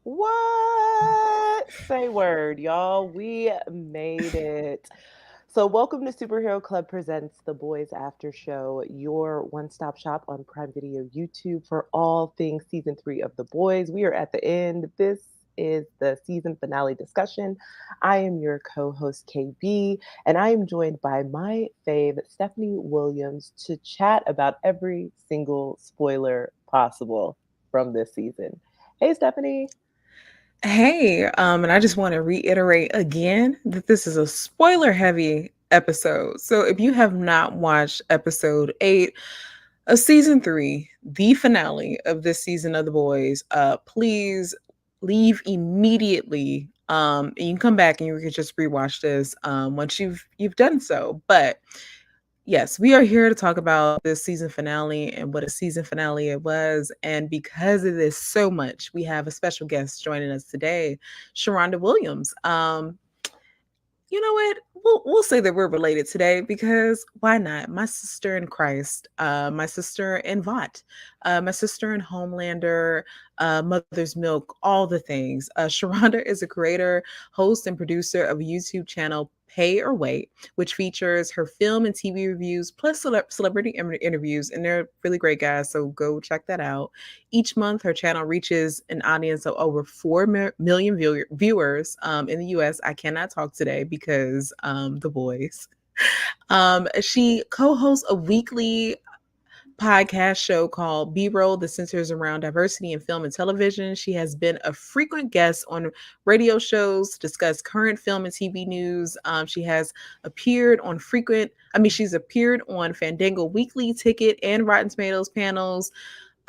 What? Say word, y'all. We made it. So, welcome to Superhero Club Presents The Boys After Show, your one stop shop on Prime Video YouTube for all things season 3 of The Boys. We are at the end. This is the season finale discussion. I am your co host, KB, and I am joined by my fave, Stephanie Williams, to chat about every single spoiler possible from this season. Hey, Stephanie. Hey, and I just want to reiterate again that this is a spoiler heavy episode. So if you have not watched episode 8 of season 3, the finale of this season of The Boys, please leave immediately. And you can come back and you can just rewatch this once you've done so. But yes, we are here to talk about this season finale and what a season finale it was. And because of this so much, we have a special guest joining us today, Sharronda Williams. You know what? We'll say that we're related today because why not? My sister in Christ, my sister in Vought, my sister in Homelander, Mother's Milk, all the things. Sharronda is a creator, host, and producer of a YouTube channel, Pay or Wait, which features her film and TV reviews plus celebrity interviews, and they're really great guys. So go check that out. Each month, her channel reaches an audience of over 4 million viewers in the US. I cannot talk today because the boys. She co hosts a weekly podcast show called B-Roll that centers around diversity in film and television. She has been a frequent guest on radio shows to discuss current film and TV news. She has appeared on she's appeared on Fandango Weekly, Ticket, and Rotten Tomatoes panels.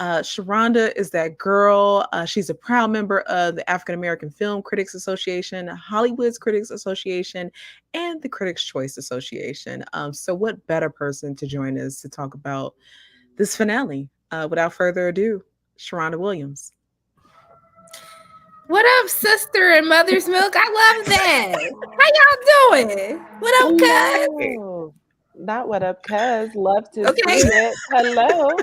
Sharronda is that girl. She's a proud member of the African American Film Critics Association, Hollywood's Critics Association, and the Critics' Choice Association. So, what better person to join us to talk about this finale? Without further ado, Sharronda Williams. What up, sister and mother's milk? I love that. How y'all doing? What up, cuz? Hello. Not what up, cuz. Love to Okay. see it. Hello.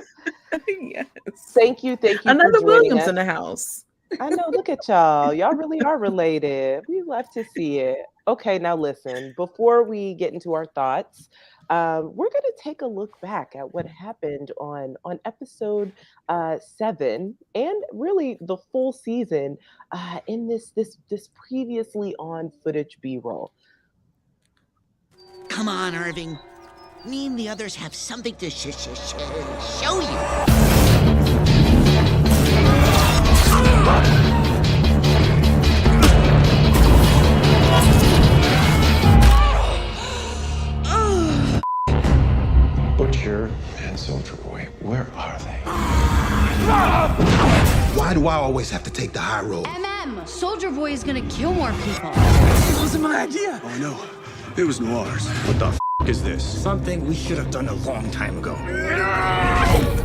Yes. Thank you Another for joining Williams us. in the house. I know, look at y'all. Y'all really are related. We love to see it. Okay, now listen, before we get into our thoughts, we're going to take a look back at what happened on episode 7 and really the full season in this previously on footage B-roll. Come on, Irving. Me and the others have something to show you. Butcher and Soldier Boy, where are they? Why do I always have to take the high road? Soldier Boy is gonna kill more people. This wasn't my idea. Oh, no. It was Noir's. What the is this? Something we should have done a long time ago.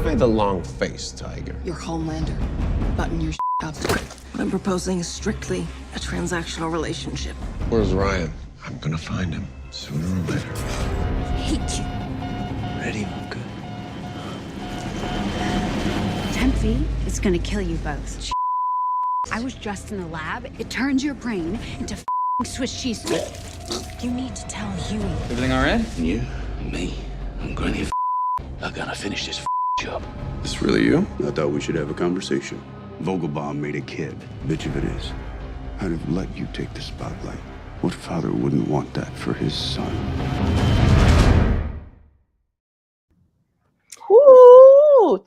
Play the long face, Tiger. You're Homelander. Button your up. What I'm proposing is strictly a transactional relationship. Where's Ryan? I'm gonna find him sooner or later. I hate you. Ready, Luca? Tempy is gonna kill you both. I was just in the lab. It turns your brain into Swiss cheese. You need to tell Huey. Everything all right? You, me, and Granny. I gotta finish this job. This really you? I thought we should have a conversation. Vogelbaum made a kid. Bitch if it is. I'd have let you take the spotlight. What father wouldn't want that for his son? Ooh,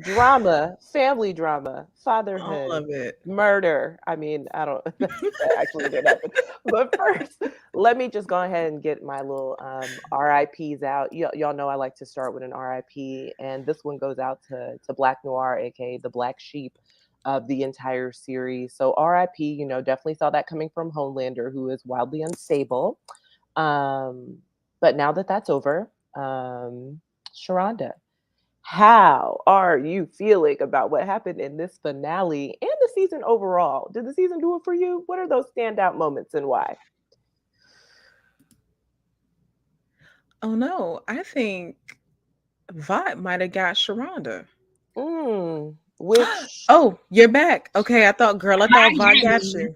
drama, family drama, fatherhood, All of it. murder. I mean, I don't that actually did happen. But first, let me just go ahead and get my little RIPs out. Y'all know I like to start with an RIP, and this one goes out to Black Noir, aka the black sheep of the entire series. So RIP, definitely saw that coming from Homelander, who is wildly unstable. But now that that's over, Sharronda, how are you feeling about what happened in this finale and the season overall? Did the season do it for you? What are those standout moments and why? Oh no, I think Vought might have got Sharronda. which Oh, you're back. Okay, I thought I Vought got got me. you.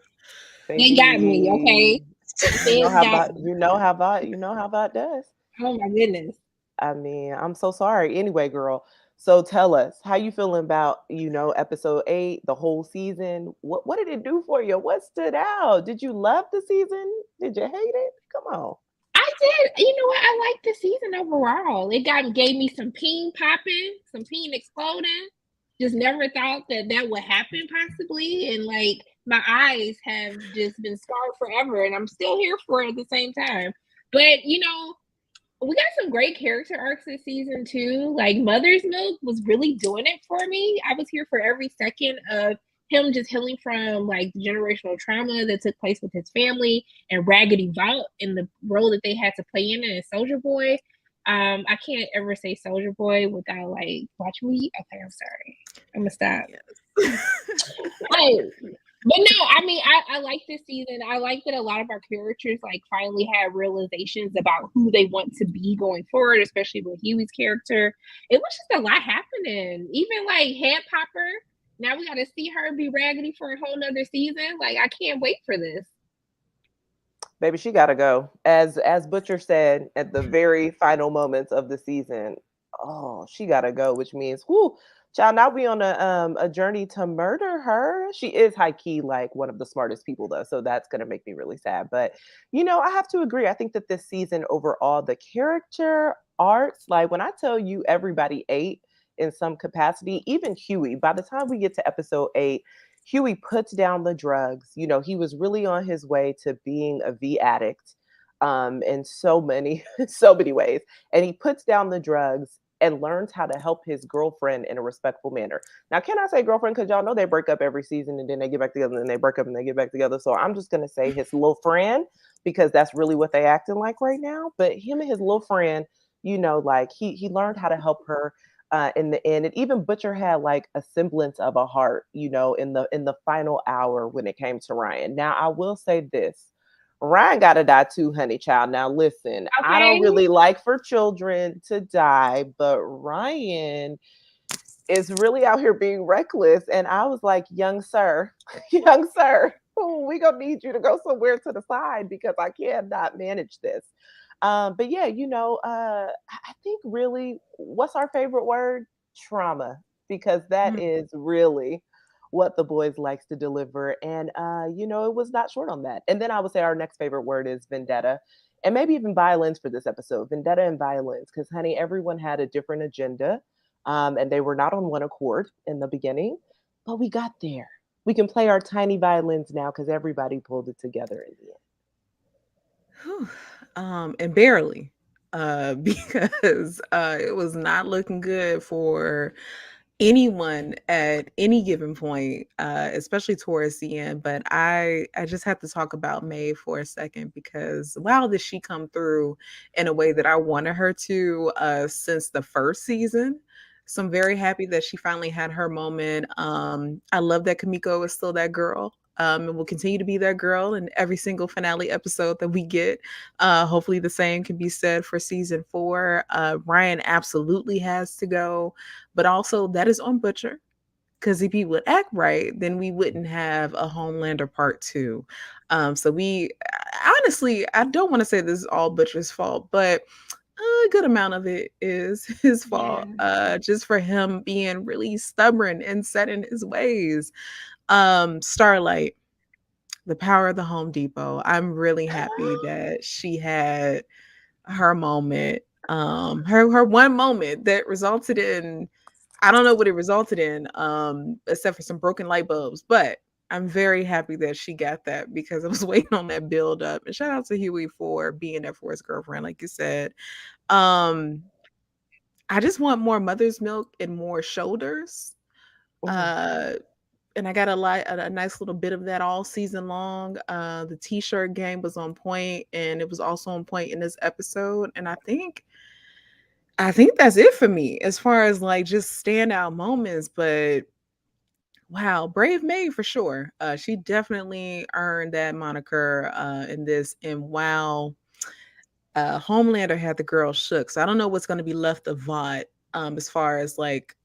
They got me. Okay, baby, they got me. you know how Vought does. Oh my goodness. I mean, I'm so sorry. Anyway, girl. So tell us how you feeling about, episode 8, the whole season. What did it do for you? What stood out? Did you love the season? Did you hate it? Come on. I did. You know what? I liked the season overall. It gave me some peen popping, some peen exploding. Just never thought that would happen possibly, and like my eyes have just been scarred forever, and I'm still here for it at the same time. But we got some great character arcs this season too. Like Mother's Milk was really doing it for me. I was here for every second of him just healing from like the generational trauma that took place with his family, and Raggedy Vought and the role that they had to play in it as Soldier Boy. I can't ever say Soldier Boy without like watch me. Okay, I'm sorry. I'm gonna stop. But no, I mean, I like this season. I like that a lot of our characters like finally had realizations about who they want to be going forward, especially with Huey's character. It was just a lot happening. Even like Head Popper. Now we got to see her be Raggedy for a whole nother season. Like, I can't wait for this. Baby, she gotta go. As Butcher said at the very final moments of the season, oh, she gotta go, which means, whoo, child, now we on a journey to murder her. She is high key like one of the smartest people though, so that's gonna make me really sad. But I have to agree. I think that this season overall, the character arcs, like when I tell you everybody ate in some capacity, even Huey, by the time we get to episode 8, Huey puts down the drugs. He was really on his way to being a V addict in so many, so many ways. And he puts down the drugs and learns how to help his girlfriend in a respectful manner. Now, can I say girlfriend? Because y'all know they break up every season and then they get back together and then they break up and they get back together. So I'm just going to say his little friend because that's really what they acting like right now. But him and his little friend, like he learned how to help her in the end. And even Butcher had like a semblance of a heart, in the final hour when it came to Ryan. Now, I will say this. Ryan got to die too, honey child. Now, listen, I don't really like for children to die, but Ryan is really out here being reckless. And I was like, young sir, young sir, we gonna need you to go somewhere to the side because I cannot manage this. But yeah, I think really what's our favorite word? Trauma, because that is really what the boys likes to deliver. And it was not short on that. And then I would say our next favorite word is vendetta. And maybe even violence for this episode. Vendetta and violence. Because honey, everyone had a different agenda. And they were not on one accord in the beginning. But we got there. We can play our tiny violins now because everybody pulled it together in the end. And barely, because it was not looking good for anyone at any given point, especially towards the end. But I just have to talk about May for a second because wow, did she come through in a way that I wanted her to since the first season. So I'm very happy that she finally had her moment. I love that Kamiko is still that girl. And will continue to be that girl in every single finale episode that we get. Hopefully the same can be said for season 4. Ryan absolutely has to go, but also that is on Butcher. Because if he would act right, then we wouldn't have a Homelander part 2. So we honestly, I don't want to say this is all Butcher's fault, but a good amount of it is his fault. Just for him being really stubborn and set in his ways. Starlight, the power of the Home Depot. I'm really happy that she had her moment. Her one moment that resulted in, I don't know what it resulted in, except for some broken light bulbs, but I'm very happy that she got that because I was waiting on that build up. And shout out to Huey for being there for his girlfriend, like you said. I just want more mother's milk and more shoulders. And I got a nice little bit of that all season long. The t-shirt game was on point, and it was also on point in this episode. And I think that's it for me as far as like just standout moments. But wow, Brave May for sure. She definitely earned that moniker in this. And wow, Homelander had the girl shook. So I don't know what's going to be left of Vought as far as like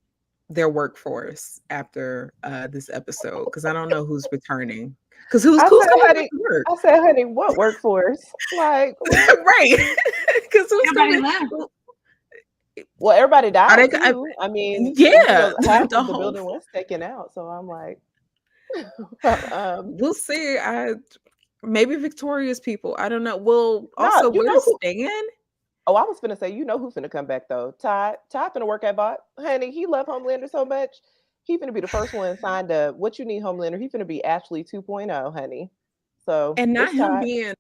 their workforce after this episode, because I don't know who's returning. Because who's I coming said, back honey, to work? I said, honey, what workforce? Like, what? Right. Because who's Everybody coming? left. Well, everybody Are died they? too. I mean, Yeah, half the of the whole. building was taken out. So I'm like, We'll see. Maybe Victoria's people. I don't know. Well, nah, also, you where know does who? Stan? Oh, I was finna say, you know who's finna come back though? Ty finna work at Vought. Honey, he loved Homelander so much. He finna be the first one signed up. What you need, Homelander? He finna be Ashley 2.0, honey. So And not it's him Ty. being,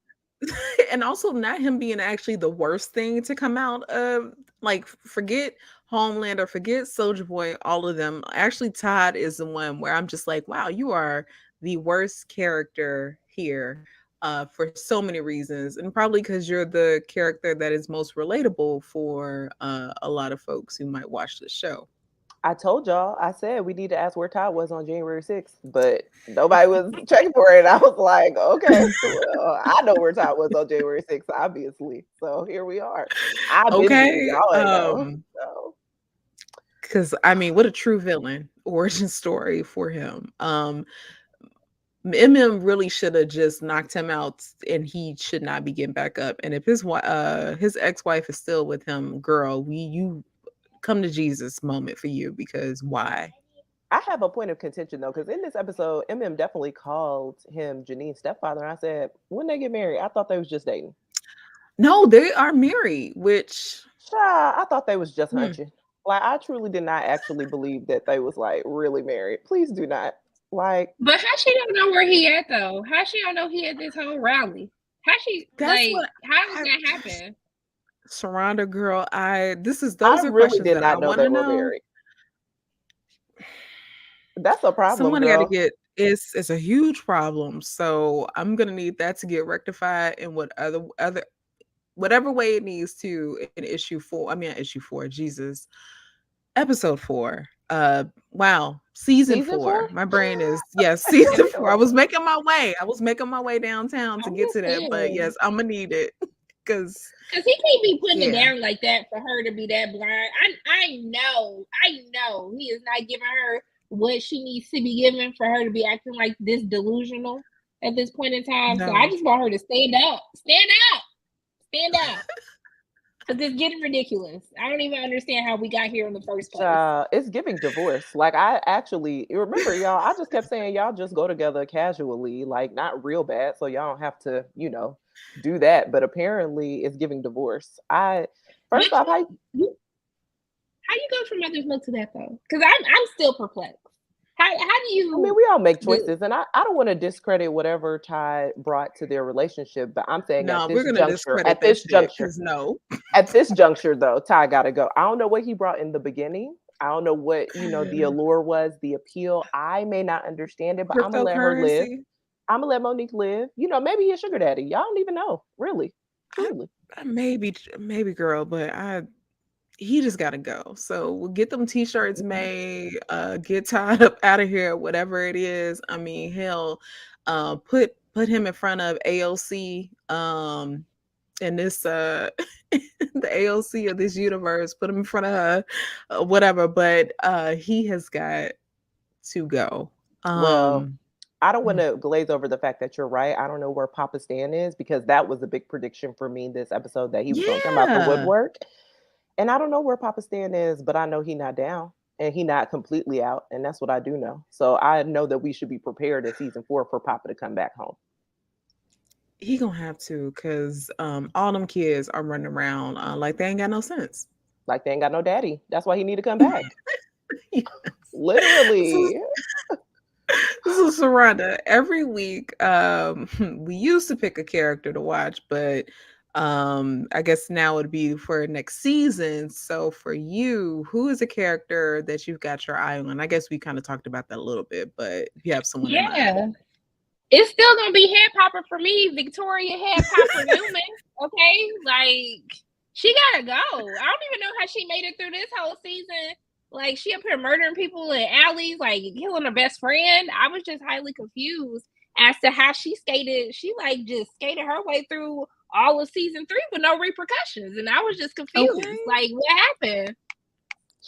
and also not him being actually the worst thing to come out of. Like, forget Homelander, forget Soldier Boy, all of them. Actually, Todd is the one where I'm just like, wow, you are the worst character here, for so many reasons, and probably because you're the character that is most relatable for a lot of folks who might watch the show. I told y'all, I said we need to ask where Ty was on January 6th, but nobody was checking for it. I was like, okay, well, I know where Ty was on January 6th, obviously. So here we are. I've been knew, Okay, y'all ain't know. So because I mean, what a true villain origin story for him. MM really should have just knocked him out, and he should not be getting back up. And if his ex-wife is still with him, girl, you come to Jesus moment for you, because why? I have a point of contention though, because in this episode, MM definitely called him Janine's stepfather. And I said, when they get married, I thought they was just dating. No, they are married, which Child, I thought they was just hmm. hunching. Like I truly did not actually believe that they was like really married. Please do not. Like, But how she don't know where he at though? How she don't know he at this whole rally? How she That's like? what How does that happen? Sharronda, girl, those I are really questions did that I not know want they to were know. married. That's a problem, Someone got to girl. get it's a huge problem. So I'm gonna need that to get rectified in whatever way it needs to in issue 4. I mean, issue 4, Jesus. Episode 4. Wow. Season Season 4. 4? My brain is, yes, season 4. I Damn. was making my way downtown to I'm get just to that, but saying. yes, I'm gonna need it because Cause he can't be putting it yeah. down like that for her to be that blind. I know he is not giving her what she needs to be given for her to be acting like this delusional at this point in time. So I No. just want her to stand out. Cause it's getting ridiculous. I don't even understand how we got here in the first place. It's giving divorce. Like I actually remember y'all. I just kept saying y'all just go together casually, like not real bad, so y'all don't have to, do that. But apparently, it's giving divorce. First off, How you go from Mother's Milk to that though? Because I'm still perplexed. How do you? I mean, we all make choices, and I don't want to discredit whatever Ty brought to their relationship, but I'm saying No, we're gonna discredit at that this shit juncture, because no. at this juncture, though, Ty got to go. I don't know what he brought in the beginning. I don't know what the allure was, the appeal. I may not understand it, but I'm gonna let her live. Cryptocurrency. I'm gonna let Monique live. Maybe he's sugar daddy. Y'all don't even know, really, truly. Maybe girl, but he just gotta go. So we'll get them t-shirts made, get tied up out of here, whatever it is. I mean, hell, put him in front of AOC, in this the AOC of this universe, put him in front of her, whatever. But he has got to go. Well, I don't want to glaze over the fact that you're right. I don't know where Papa Stan is, because that was a big prediction for me this episode, that he was gonna come out the woodwork. And I don't know where Papa Stan is, but I know he not down and he not completely out. And that's what I do know. So I know that we should be prepared in season 4 for Papa to come back home. He gonna have to, because all them kids are running around like they ain't got no sense. Like they ain't got no daddy. That's why he need to come back. Yes. Literally. So Sharronda, every week we used to pick a character to watch, but I guess now it'd be for next season. So for you, who is a character that you've got your eye on? I guess we kind of talked about that a little bit, but if you have someone in mind. It's still gonna be Head Popper for me, Victoria Head Popper Newman. Okay, like she gotta go. I don't even know how she made it through this whole season. Like she up here murdering people in alleys, like killing her best friend. I was just highly confused as to how she skated. She like just skated her way through all of season 3 with no repercussions, and I was just confused. Okay. Like what happened?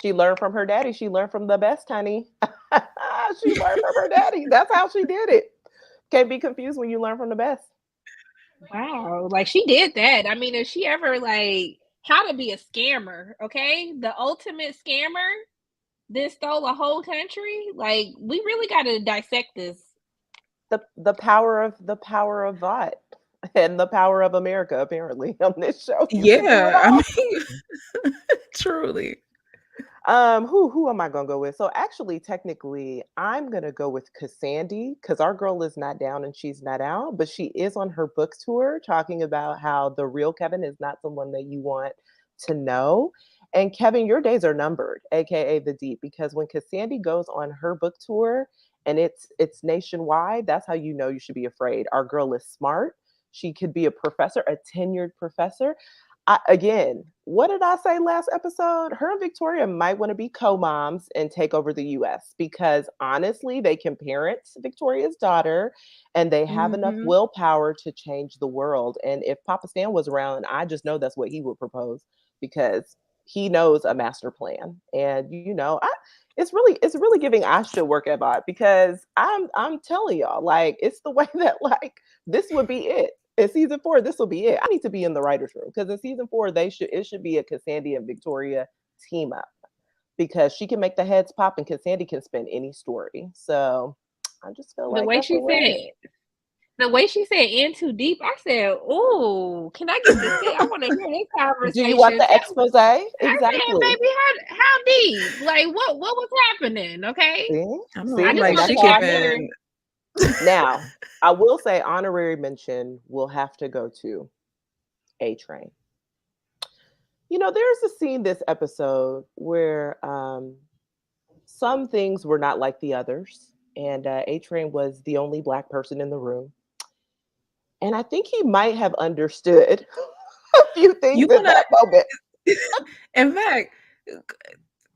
She learned from her daddy. She learned from the best, honey. She learned from her daddy. That's how she did it. Can't be confused when you learn from the best. Wow, like she did that. I mean, if she ever like how to be a scammer, okay? The ultimate scammer that stole a whole country. Like, we really got to dissect this. The power of Vought and the power of America, apparently, on this show. You can do it Yeah, I all. mean, truly. Who am I gonna go with? So actually, technically, I'm gonna go with Cassandra because our girl is not down and she's not out, but she is on her book tour talking about how the real Kevin is not someone that you want to know. And Kevin, your days are numbered, aka the deep, because when Cassandra goes on her book tour and it's nationwide, that's how you know you should be afraid. Our girl is smart. She could be a professor, a tenured professor. Again, what did I say last episode? Her and Victoria might want to be co-moms and take over the US because honestly, they can parent Victoria's daughter and they have enough Hmm. willpower to change the world. And if Papa Stan was around, I just know that's what he would propose because he knows a master plan. And it's really giving I should work at Bot because I'm telling y'all, like it's the way that like this would be it. In season 4, this will be it. I need to be in the writers' room because in season 4, it should be a Cassandra and Victoria team up because she can make the heads pop and Cassandra can spin any story. So I just feel The like way that's she what we're in. said, in too deep, I said, "Ooh, can I get this? I want to hear this Do you want conversation." the expose? I said, Exactly. "Baby, how deep? Like, what was happening?" Okay, See, I don't know. I I'm see, just like, and want that's the she how I chapter. feel. giving. Now, I will say honorary mention will have to go to A Train. There's a scene this episode where some things were not like the others, and A Train was the only black person in the room. And I think he might have understood a few You things at wanna that moment. in fact,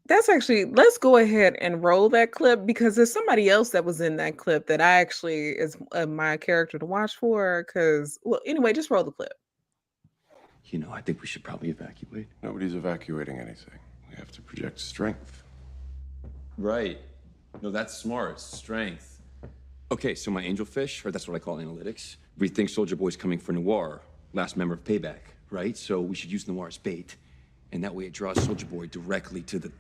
that's actually let's go ahead and roll that clip because there's somebody else that was in that clip that I actually is my character to watch for. Because well, anyway, just roll the clip. I think we should probably evacuate. Nobody's evacuating anything. We have to project strength. Right. No, that's smart. Strength. Okay, so my angelfish, or that's what I call analytics, we think Soldier Boy's coming for Noir, last member of Payback, right? So we should use Noir as bait, and that way it draws Soldier Boy directly to the...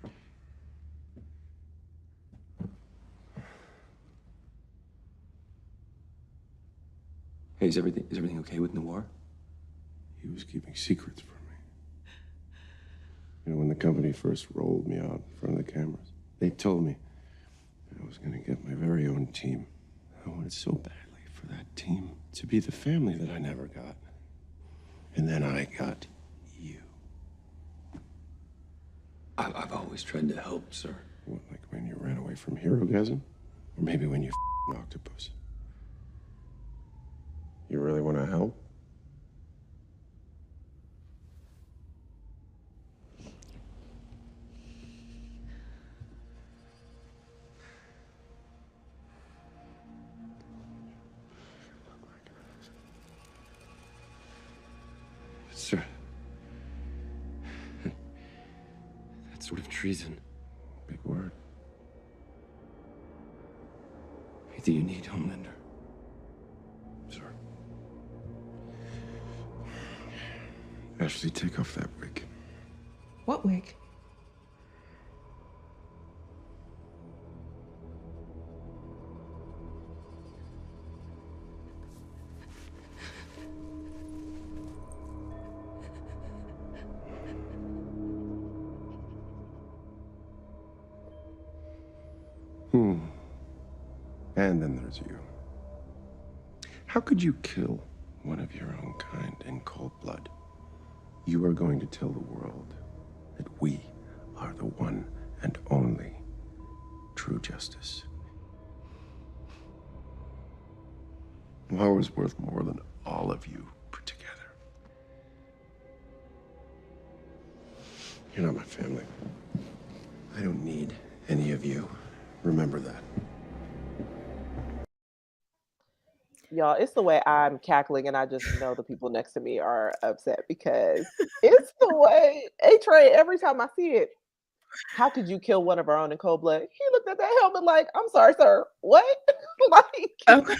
Hey, is everything okay with Noir? He was keeping secrets from me. When the company first rolled me out in front of the cameras, they told me I was going to get my very own team. I wanted so badly for that team to be the family that I never got. And then I got you. I've always tried to help, sir. What, like when you ran away from Herogasm? Or maybe when you f***ed Octopus? You really want to help? Sir. That's sort of treason. Big word. Do you need Homelander? Sir. Ashley, take off that wig. What wig? And then there's you. How could you kill one of your own kind in cold blood? You are going to tell the world that we are the one and only true justice. Laura's worth more than all of you put together. You're not my family. I don't need any of you. Remember that. Y'all, it's the way I'm cackling, and I just know the people next to me are upset because it's the way A Train, every time I see it, how could you kill one of our own in cold blood? He looked at that helmet like, I'm sorry, sir. What? Like, Okay.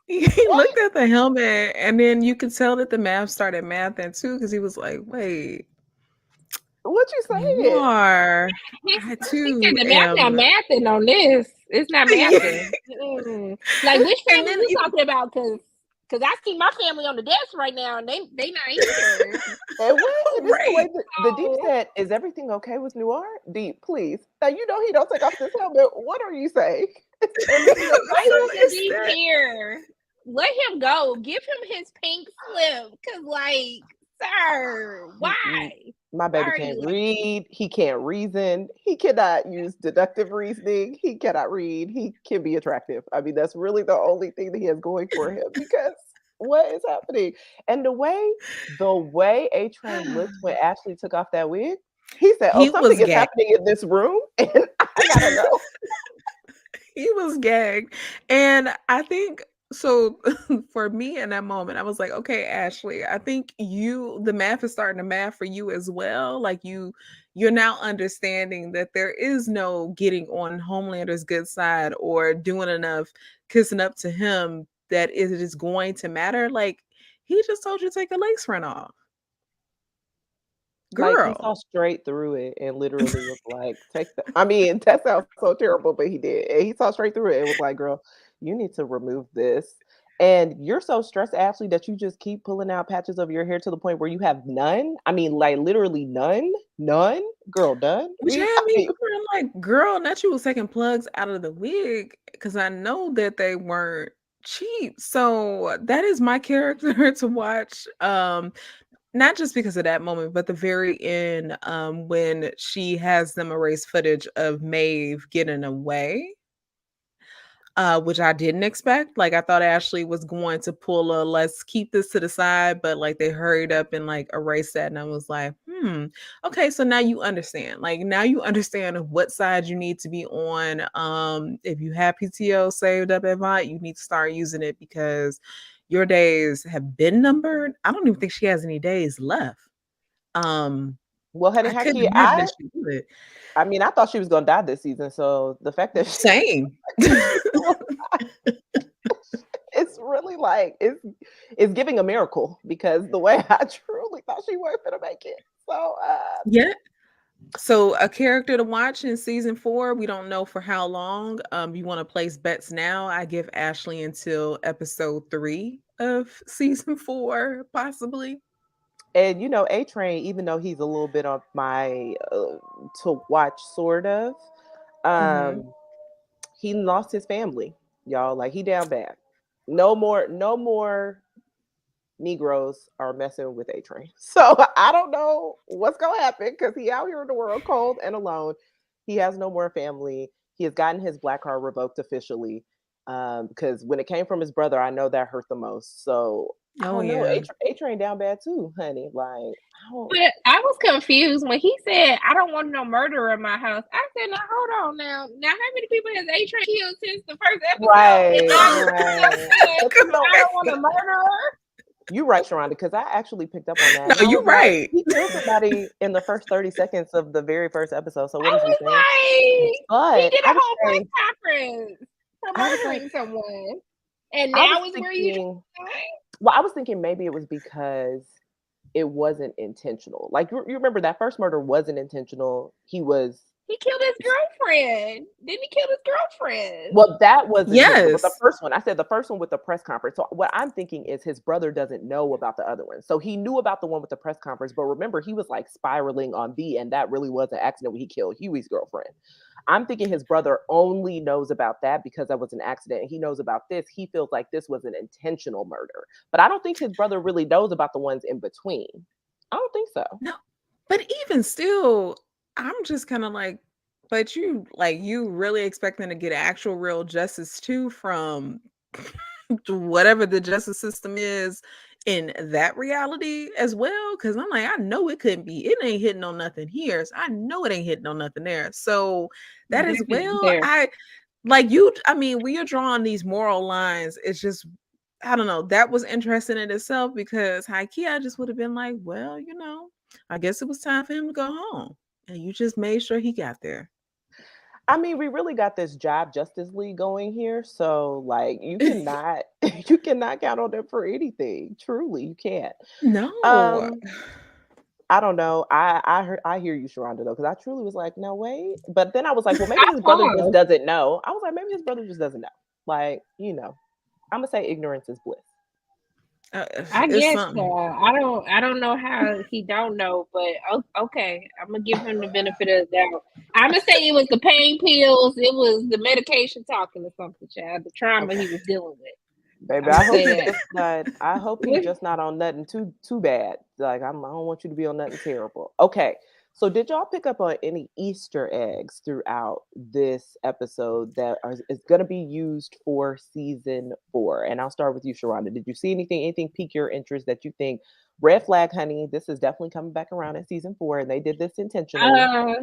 He what? looked at the helmet, and then you could tell that the math started mathing too, because he was like, "Wait, What you you saying? are. He I said too the math not am." mathing on this. It's not Yeah. mathing. Like, which And family then you even talking about? Because I see my family on the desk right now, and they not here. And what? And this is the way right. the Deep So said, is everything okay with Noir? Deep, please. Now you know he don't take off this helmet. What are you saying? And then you're why So is the it's deep that. here? Let him go. Give him his pink slip. Cause like, sir, why? my Why baby are can't you like read. He can't reason. He cannot use deductive reasoning. He cannot read. He can be attractive. I mean, that's really the only thing that he has going for him because what is happening? And the way A Train looked when Ashley took off that wig, he said, oh, He something was is gagged. happening in this room, and I gotta know. He was gagged. And I think so for me in that moment, I was like, okay, Ashley, I think the math is starting to math for you as well. Like you're now understanding that there is no getting on Homelander's good side or doing enough kissing up to him that it is going to matter. Like he just told you to take a lace front off. Like, he Girl. saw straight through it and literally was like, "Take the." I mean, that sounds so terrible, but he did, and he saw straight through it and was like, "Girl, you need to remove this." And you're so stressed, Ashley, that you just keep pulling out patches of your hair to the point where you have none. I mean, like, literally none? None? Girl, none? Which had I me mean, wondering, like, girl, not you was taking plugs out of the wig because I know that they weren't cheap. So that is my character to watch. Not just because of that moment, but the very end, when she has them erase footage of Maeve getting away. Which I didn't expect. Like I thought Ashley was going to pull a let's keep this to the side, but like they hurried up and like erased that. And I was like, okay, so now you understand. Like now you understand what side you need to be on. If you have PTO saved up at Vought, you need to start using it because your days have been numbered. I don't even think she has any days left. well, honey, I couldn't Haki, imagine that she would. I mean, I thought she was gonna die this season, so the fact that Same. she's still it's really like it's giving a miracle because the way I truly thought she wasn't gonna make it. So Yeah. So a character to watch in season 4, we don't know for how long. You want to place bets now? I give Ashley until episode 3 of season 4, possibly. and you know, A Train, even though he's a little bit on my to watch sort of, Hmm. um, he lost his family, y'all. Like he down bad. No more Negroes are messing with A Train. So I don't know what's gonna happen because he out here in the world cold and alone. He has no more family. He has gotten his black card revoked officially. Because when it came from his brother, I know that hurt the most. So I Oh don't know. yeah. A Train down bad too, honey. Like I don't. But I was confused when he said, "I don't want no murderer in my house." I said, "Now hold on, now how many people has A Train killed since the first episode?" Right, And now you're right. saying, But you know, "I don't want a murderer." you're right, Sharronda, because I actually picked up on that, No, and I you're was like, right. he killed somebody in the first 30 seconds of the very first episode. So what I is we was saying? like, he But did a I would whole press say, conference for I was like, murdering someone, and I was now is where you. thinking, well, I was thinking maybe it was because it wasn't intentional. Like you remember that first murder wasn't intentional. He killed his girlfriend. Didn't he kill his girlfriend? Well, that was intentional, but the Yes. first one, I said the first one with the press conference. So what I'm thinking is his brother doesn't know about the other one. So he knew about the one with the press conference, but remember he was like spiraling on V, and that really was an accident when he killed Huey's girlfriend. I'm thinking his brother only knows about that because that was an accident. And he knows about this. He feels like this was an intentional murder. But I don't think his brother really knows about the ones in between. I don't think so. No, but even still, I'm just kind of like, but you really expecting to get actual real justice too from whatever the justice system is in that reality as well? Because I'm like, I know it couldn't be. It ain't hitting on nothing here. So I know it ain't hitting on nothing there. So that as Definitely well, there. I like you. I mean, when you're drawing these moral lines, it's just I don't know. That was interesting in itself because high key, I just would have been like, well, I guess it was time for him to go home. and you just made sure he got there. I mean, we really got this job Justice League going here, so like you cannot you cannot count on them for anything. Truly, you can't. No. Um, I don't know. I hear you, Sharonda, though, because I truly was like, no way. But then I was like, well, maybe I his brother just paused. doesn't know. I was like, maybe his brother just doesn't know. Like, I'm gonna say ignorance is bliss. I It's guess something. so. I don't know how he don't know, but okay. I'm gonna give him the benefit of the doubt. I'm gonna say it was the pain pills, it was the medication talking or something, child. The trauma he Okay, was dealing with. baby. I'm I gonna hope say he that. just not. I hope he just not on nothing too bad. Like I don't want you to be on nothing terrible. Okay. So did y'all pick up on any Easter eggs throughout this episode that is going to be used for season 4? And I'll start with you, Sharonda. Did you see anything pique your interest that you think red flag, honey? This is definitely coming back around in season 4, and they did this intentionally. Uh,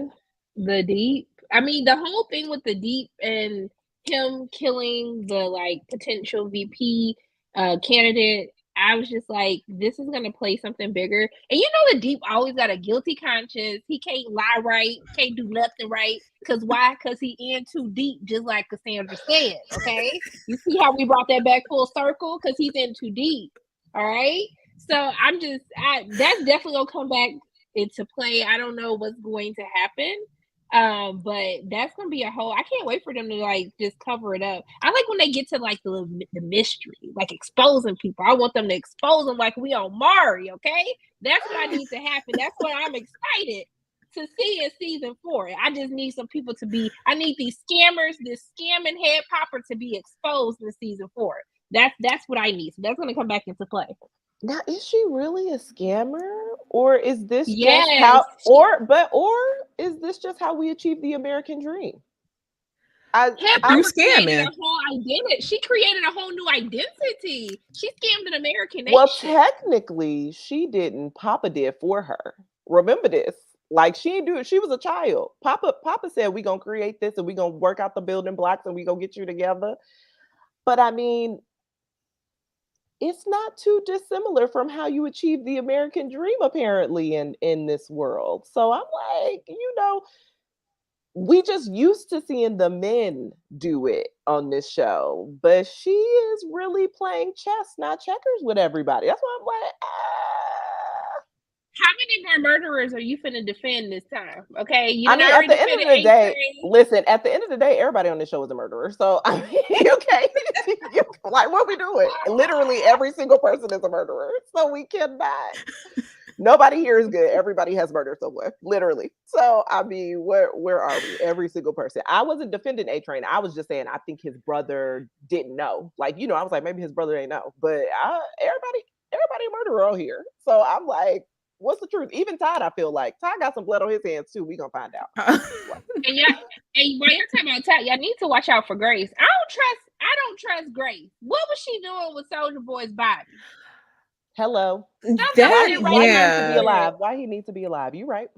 the deep. I mean, the whole thing with the deep and him killing the like potential VP candidate. I was just like, this is gonna play something bigger. And you know, the deep always got a guilty conscience. He can't lie right, can't do nothing right. Cause why? Cause he in too deep, just like Cassandra said. Okay, you see how we brought that back full circle? Cause he's in too deep. All right. So that's definitely gonna come back into play. I don't know what's going to happen. But that's gonna be a whole. I can't wait for them to like just cover it up. I like when they get to like the mystery, like exposing people. I want them to expose them like we on Mari. Okay, that's what I need to happen. That's what I'm excited to see in season 4. I just need some people to be. I need these scammers, this scamming head popper, to be exposed in season 4. That's what I need. So that's gonna come back into play. Now, is she really a scammer, or is this just Yes, how, or is this just how we achieve the American dream? I, Head I, Through Popper created a scamming. whole identity. She created a whole new identity. She scammed an American well, nation. technically, she didn't. Papa did for her. Remember this. Like she didn't do it. She was a child. Papa said we gonna create this and we gonna work out the building blocks and we gonna get you together. But I mean, it's not too dissimilar from how you achieve the American dream, apparently, in this world. So I'm like, we just used to seeing the men do it on this show, but she is really playing chess, not checkers, with everybody. That's why I'm like, How many more murderers are you finna defend this time? Okay, you I done mean, at already the end defended of the day, A-Train. listen, at the end of the day, everybody on this show is a murderer. So I mean, you can't, like, what we doing? Literally, every single person is a murderer. So we cannot. Nobody here is good. Everybody has murder somewhere, literally. So I mean, where are we? Every single person. I wasn't defending A-Train. I was just saying I think his brother didn't know. Like, I was like, maybe his brother ain't know. But everybody a murderer on here. So I'm like, what's the truth? Even Todd, I feel like Todd got some blood on his hands too. We gonna find out. And while you're talking about Ty, y'all need to watch out for Grace. I don't trust Grace. What was she doing with Soldier Boy's body? Hello. That, Something Why he needs to be yeah. alive? Why he needs to be alive? You right.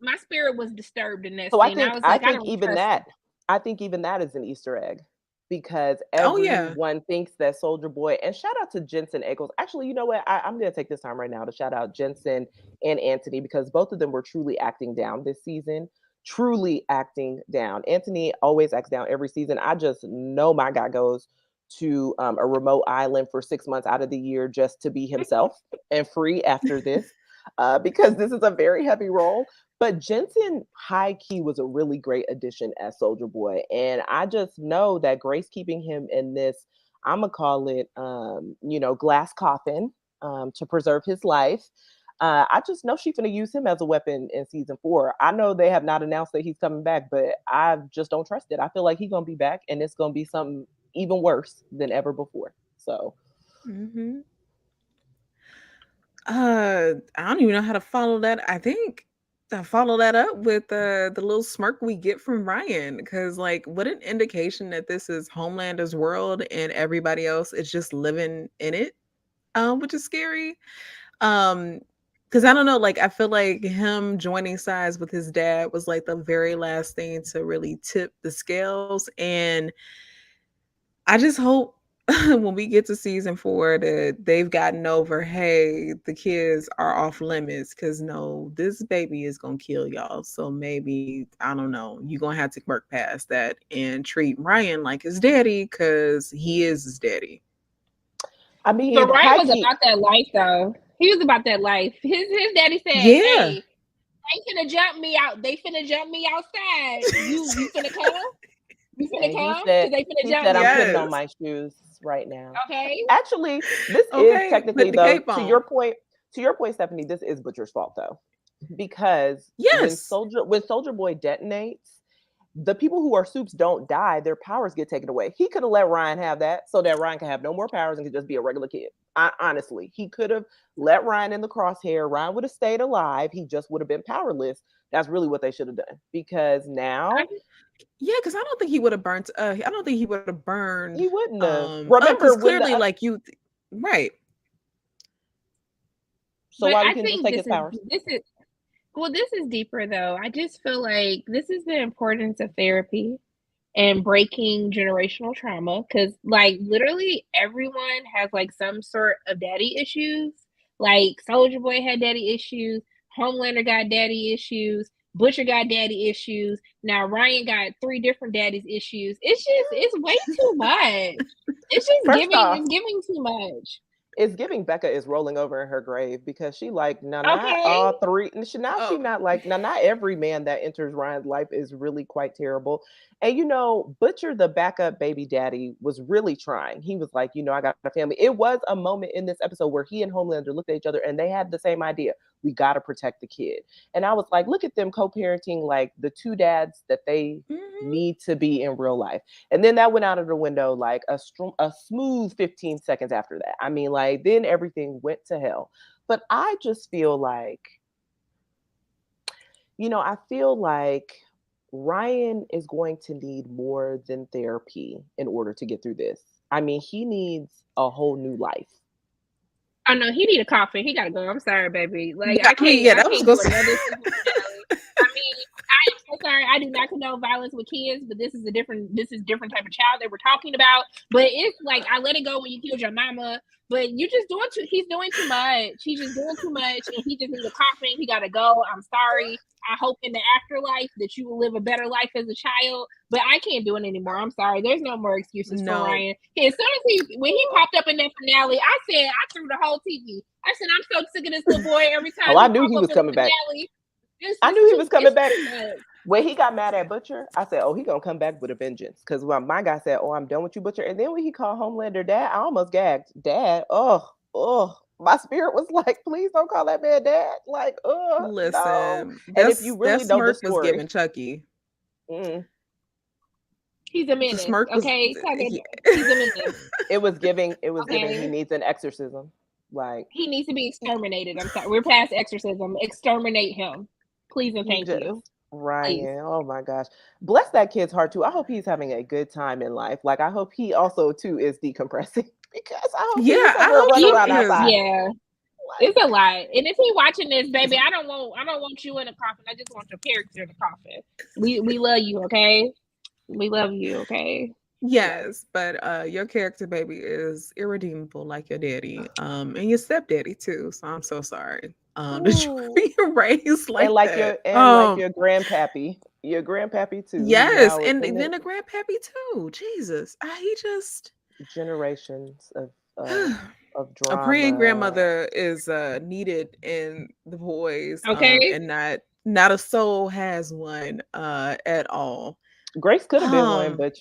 My spirit was disturbed in that So I scene. I think was I like, I think don't even trust that him. I think even that is an Easter egg because Oh yeah. everyone thinks that Soldier Boy, and shout out to Jensen Ackles. Actually, you know what? I'm gonna take this time right now to shout out Jensen and Anthony because both of them were truly acting down this season. Truly acting down. Anthony always acts down every season. I just know my guy goes to a remote island for 6 months out of the year just to be himself and free after this because this is a very heavy role. But Jensen high key was a really great addition as Soldier Boy. And I just know that Grace keeping him in this, I'm gonna call it glass coffin to preserve his life. I just know she's gonna use him as a weapon in season 4. I know they have not announced that he's coming back, but I just don't trust it. I feel like he's gonna be back and it's gonna be something even worse than ever before. So Hmm. I don't even know how to follow that. I think I follow that up with the little smirk we get from Ryan, because like, what an indication that this is Homelander's world and everybody else is just living in it, which is scary. Um, because I don't know, like I feel like him joining sides with his dad was like the very last thing to really tip the scales, and I just hope when we get to season 4 that they've gotten over, hey, the kids are off limits because no, this baby is gonna kill y'all. So maybe, I don't know, you're gonna have to work past that and treat Ryan like his daddy because he is his daddy. I mean, But Ryan was Heike, about that life, though. He was about that life. His daddy said, Yeah. "Hey, they finna jump me out. They finna jump me outside. You finna come? You and finna come? he Because they finna said jump I'm me. putting on Yes. my shoes right now. Okay. Actually, this is Okay, technically put the though, cape to on. your point, Stephanie, this is Butcher's fault though. Because when Yes. Soldier Boy detonates, the people who are soups don't die, their powers get taken away. He could have let Ryan have that so that Ryan can have no more powers and could just be a regular kid. Honestly, he could have let Ryan in the crosshair. Ryan would have stayed alive. He just would have been powerless. That's really what they should have done. Because now Yeah, because I don't think he would have burnt. I don't think he would have burned. he wouldn't have. Because Remember when clearly, like you, right? So But why I we can just think take his powers? this is deeper though. I just feel like this is the importance of therapy and breaking generational trauma, because like literally everyone has like some sort of daddy issues. Like Soldier Boy had daddy issues, Homelander got daddy issues, Butcher got daddy issues. Now Ryan got 3 different daddy's issues. It's way too much. It's just First off, it's giving too much. it's giving Becca is rolling over in her grave because she like not Okay. all 3. And she Oh. not like not every man that enters Ryan's life is really quite terrible. And Butcher, the backup baby daddy, was really trying. He was like, I got a family. It was a moment in this episode where he and Homelander looked at each other and they had the same idea. We got to protect the kid. And I was like, look at them co-parenting like the 2 dads that they need to be in real life. And then that went out of the window like a smooth 15 seconds after that. I mean, like, then everything went to hell. But I just feel like, I feel like Ryan is going to need more than therapy in order to get through this. I mean, he needs a whole new life. Oh no, he need a coffin. He gotta go. I'm sorry, baby. Like Yeah, I can't. yeah, I that was can't gonna do say- another season finale. I mean, I am so sorry. I do not condone violence with kids, but this is different type of child that we're talking about. But it's like I let it go when you killed your mama. But you're just doing he's doing too much. He's just doing too much, and he just needs a coffin. He gotta go. I'm sorry. I hope in the afterlife that you will live a better life as a child. But I can't do it anymore. I'm sorry. There's no more excuses No. for Ryan. As soon as when he popped up in that finale, I said I threw the whole TV. I said I'm so sick of this little boy every time. Oh, I knew he was coming back. I knew he was coming back. When he got mad at Butcher, I said, oh, he gonna come back with a vengeance. Because when my guy said, oh, I'm done with you, Butcher. And then when he called Homelander Dad, I almost gagged. Dad, oh. My spirit was like, please don't call that man Dad. Like, Listen, no. And if you really know the smirk story, was giving Chucky. He's a menace. Smirk was- Okay, he's a menace. it was giving. He Okay. needs an exorcism. Like, He needs to be exterminated. I'm sorry. We're past exorcism. Exterminate him, please and thank you. Ryan, Please. oh my gosh. Bless that kid's heart too. I hope he's having a good time in life. Like, I hope he also too is decompressing because I hope Yeah, I hope run he around is. outside. Yeah. It's a lot. And if he watching this, baby, I don't want you in a coffin. I just want your character in a coffin. We love you, okay? We love you, okay? Yes, but your character, baby, is irredeemable like your daddy, and your stepdaddy too. So I'm so sorry that you were being raised like and like that. like your grandpappy. Your grandpappy too. Yes, Now and in then a grandpappy too. Jesus, he just generations of drama. a praying grandmother is needed in the boys. Okay. And not a soul has one at all. Grace could have been one, but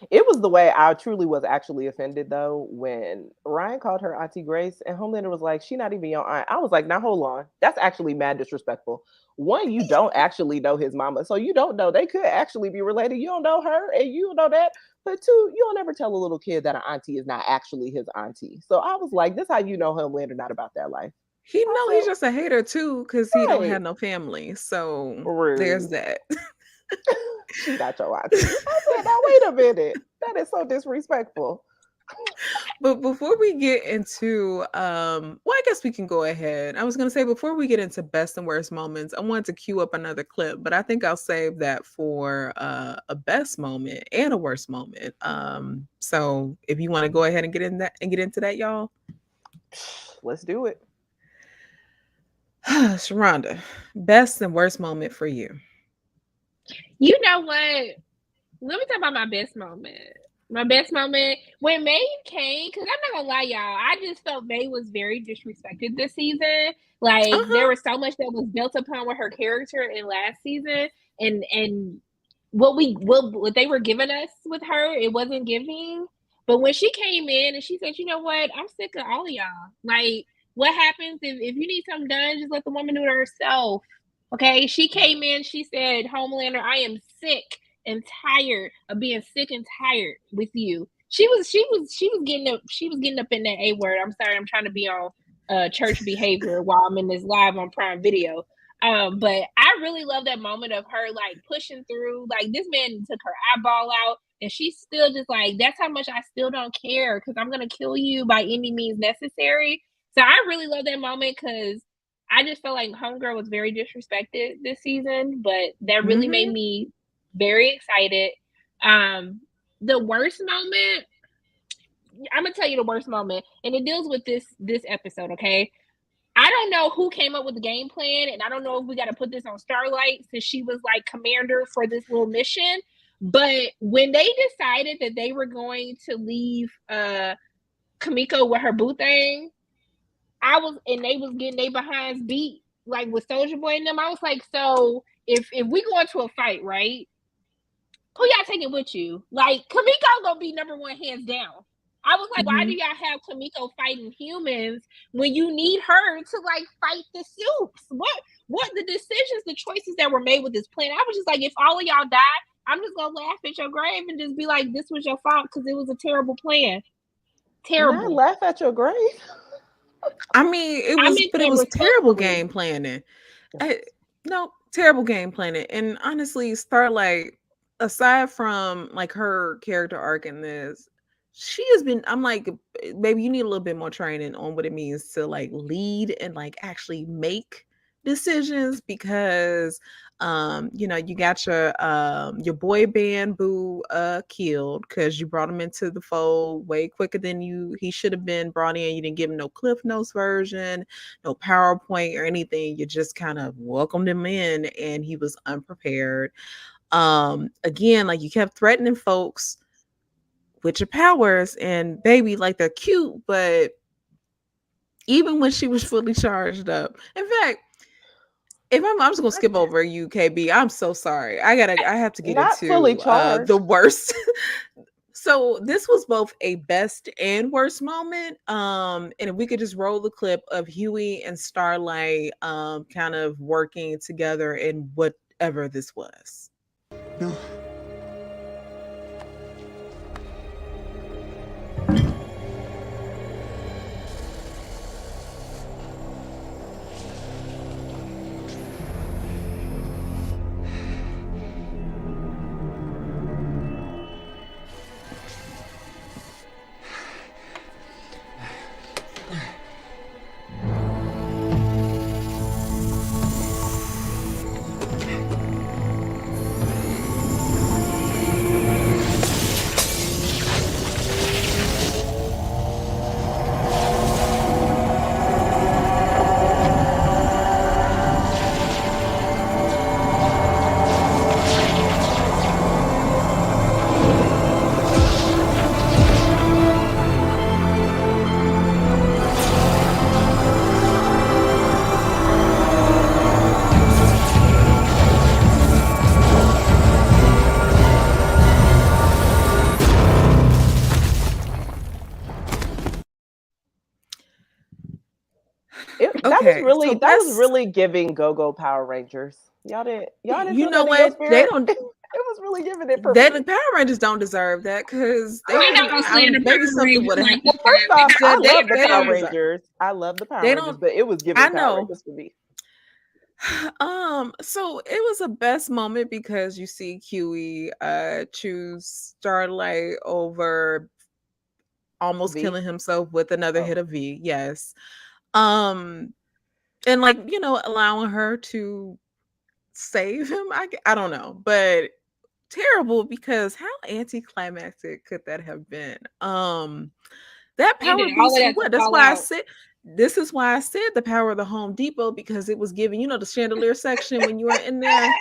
it was the way I truly was actually offended though when Ryan called her Auntie Grace and Homelander was like, "She not even your aunt." I was like, "Now hold on, that's actually mad disrespectful." One, you don't actually know his mama, so you don't know they could actually be related. You don't know her, and you don't know that. But 2, you don't ever tell a little kid that an auntie is not actually his auntie. So I was like, "This how you know Homelander not about that life." He's just a hater too, because he don't Right. have no family. So Rude. there's that. She not your auntie. I said, now wait a minute. That is so disrespectful. But before we get into well, I guess we can go ahead. I was gonna say before we get into best and worst moments, I wanted to queue up another clip, but I think I'll save that for a best moment and a worst moment. So if you want to go ahead and get in that and get into that, y'all. Let's do it. Sharronda, best and worst moment for you. You know what? Let me talk about my best moment. My best moment when May came, because I'm not gonna lie, y'all. I just felt May was very disrespected this season. Like there was so much that was built upon with her character in last season, and what they were giving us with her, it wasn't giving. But when she came in and she said, "You know what? I'm sick of all of y'all. Like, what happens if you need something done? Just let the woman do it herself." Okay, she came in. She said, "Homelander, I am sick and tired of being sick and tired with you." She was getting up in that A word. I'm sorry, I'm trying to be on church behavior while I'm in this live on Prime Video. But I really love that moment of her like pushing through. Like this man took her eyeball out, and she's still just like, "That's how much I still don't care because I'm gonna kill you by any means necessary." So I really love that moment because I just felt like Homegirl was very disrespected this season, but that really made me very excited. The worst moment, I'm gonna tell you the worst moment, and it deals with this episode. Okay, I don't know who came up with the game plan, and I don't know if we got to put this on Starlight since she was like commander for this little mission. But when they decided that they were going to leave Kamiko with her boo thing, they was getting their behinds beat like with Soldier Boy and them. I was like, so if we go into a fight, right? Who y'all taking with you? Like Kamiko gonna be number one hands down. I was like, why do y'all have Kamiko fighting humans when you need her to like fight the Supes? What the decisions, the choices that were made with this plan? I was just like, if all of y'all die, I'm just gonna laugh at your grave and just be like, this was your fault because it was a terrible plan. Terrible. Not laugh at your grave. I mean, it was terrible game planning. No, terrible game planning. And honestly, Starlight, aside from like her character arc in this, she has been, I'm like, maybe you need a little bit more training on what it means to like lead and like actually make decisions because you know, you got your boy band boo killed because you brought him into the fold way quicker than he should have been brought in. You didn't give him no Cliff Notes version, no PowerPoint or anything. You just kind of welcomed him in and he was unprepared. Again, like you kept threatening folks with your powers, and baby, like they're cute, but even when she was fully charged up, in fact, if I'm just gonna skip over UKB, I'm so sorry. I have to get Not into fully charged. the worst. So this was both a best and worst moment. And if we could just roll the clip of Huey and Starlight kind of working together in whatever this was. No. That was really giving Go-Go Power Rangers. Y'all didn't you know what? They don't. It was really giving it. The Power Rangers don't deserve that because maybe something would have happened. Well, first off, I love the Power Rangers. I love the Power Rangers, but it was giving Power Rangers for me. So it was a best moment because you see Huey choose Starlight over almost V? killing himself with another Oh. hit of V. Yes. And like, you know, allowing her to save him. I don't know, but terrible, because how anticlimactic could that have been? That They power did all boost of for that to what? That's fall why I out. said this is why I said the power of the Home Depot, because it was giving, you know, the chandelier section when you were in there.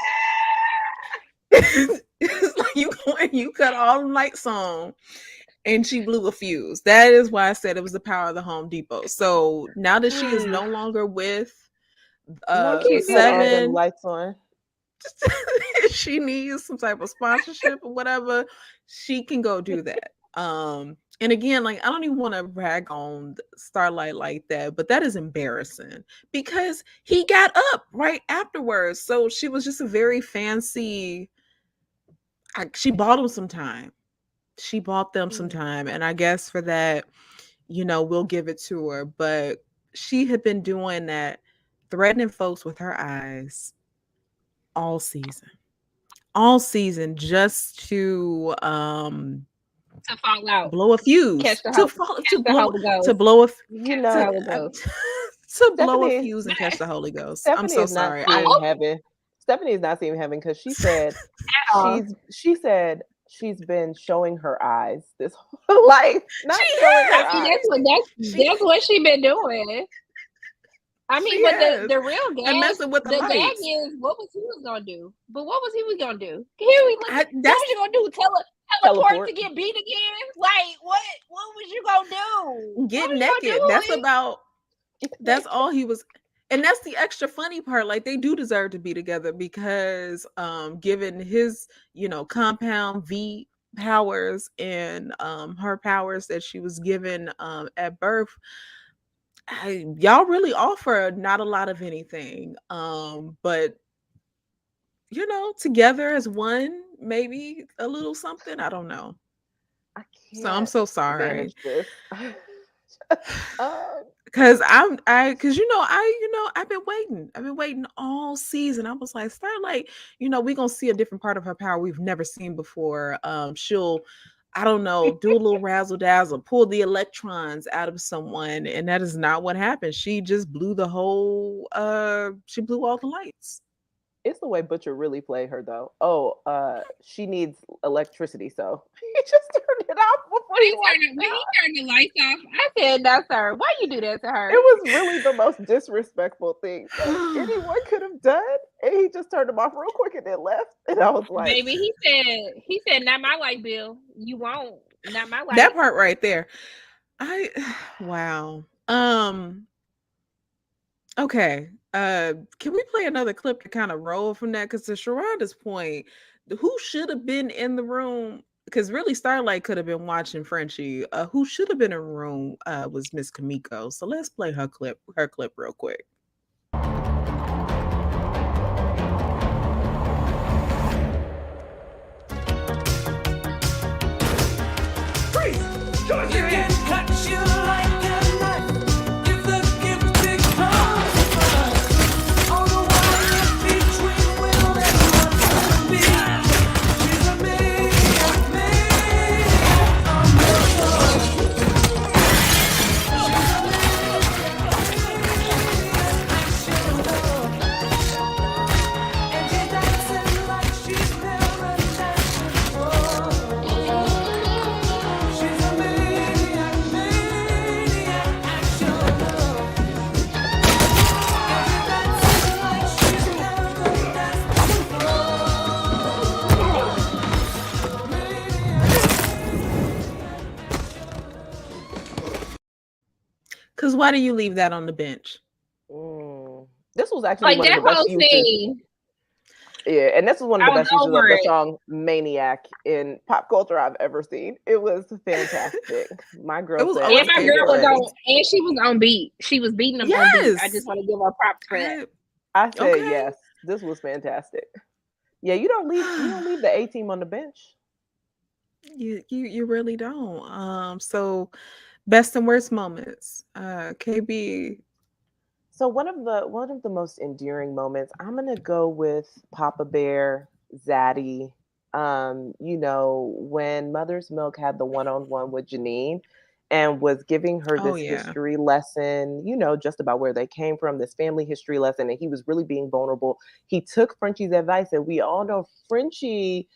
It's like you cut all the lights on and she blew a fuse. That is why I said it was the power of the Home Depot. So now that she is no longer with No, the she cut all them seven, lights on. if she needs some type of sponsorship or whatever, she can go do that. And again, like, I don't even want to rag on Starlight like that, but that is embarrassing because he got up right afterwards. So she was just a very fancy. She bought him some time. She bought them some time, and I guess for that, you know, we'll give it to her. But she had been doing that, threatening folks with her eyes all season, just to fall out. blow a fuse, Catch the to Holy, fall, catch the Holy Ghost. to blow a You Catch the know, Holy Ghost. to blow a Stephanie, fuse and catch the Holy Ghost. I'm Stephanie so is not sorry. seeing heaven. Stephanie is not seeing heaven because she said she said she's been showing her eyes this whole life. Not She showing her has. See, eyes. that's what she been doing. I mean, She but has. the real And gag, messing with the gag lights. is what was he was gonna do? But what was he was gonna do? Here we look. What That's was you gonna do? Teleport to get beat again? Like what? What was you gonna do? get What was you gonna naked. do? That's about. That's all he was. And that's the extra funny part. Like, they do deserve to be together because given his, you know, compound V powers and her powers that she was given at birth, y'all really offer not a lot of anything. But you know, together as one, maybe a little something. I don't know. I So I'm can't so sorry. manage this. Cause I've been waiting all season. I was like, Starlight, you know, we're gonna see a different part of her power we've never seen before. She'll, I don't know, do a little razzle dazzle, pull the electrons out of someone, and that is not what happened. She just blew the whole. She blew all the lights. It's the way Butcher really played her though. Oh, she needs electricity, so he just turned it off before When he he turned the lights off, I said, "No, sir. Why you do that to her?" It was really the most disrespectful thing that anyone could have done, and he just turned them off real quick and then left. And I was like, "Baby," he said, "Not my light bill. You won't. Not my light." That part right there. Wow. Okay. Can we play another clip to kind of roll from that? Because to Sharronda's point, who should have been in the room? Because really, Starlight could have been watching Frenchie. Who should have been in the room was Miss Kamiko. So let's play her clip real quick. Freeze! Show us your hand! Cut you like a knife. If the gift becomes us, all the wire between will and be. She's a maniac, and she's dancing like she's never danced before. She's a maniac, action love. And dancing like she's never danced Because why do you leave that on the bench? this was actually Like one of that the best whole uses. scene. Yeah, and this is one of the I was best uses of over the it. song "Maniac" in pop culture I've ever seen. It was fantastic. My girl It was said, always And my "Take girl it was away." on, and she was on beat. She was beating them on beat. I Yes. just want to give her props for that. I said Okay. yes. This was fantastic. Yeah, you don't leave the A team on the bench. You really don't. So best and worst moments. KB. So one of the most endearing moments, I'm gonna go with Papa Bear, Zaddy. You know, when Mother's Milk had the one-on-one with Janine, and was giving her Oh this yeah. history lesson, just about where they came from, this family history lesson, and he was really being vulnerable. He took Frenchie's advice, and we all know Frenchie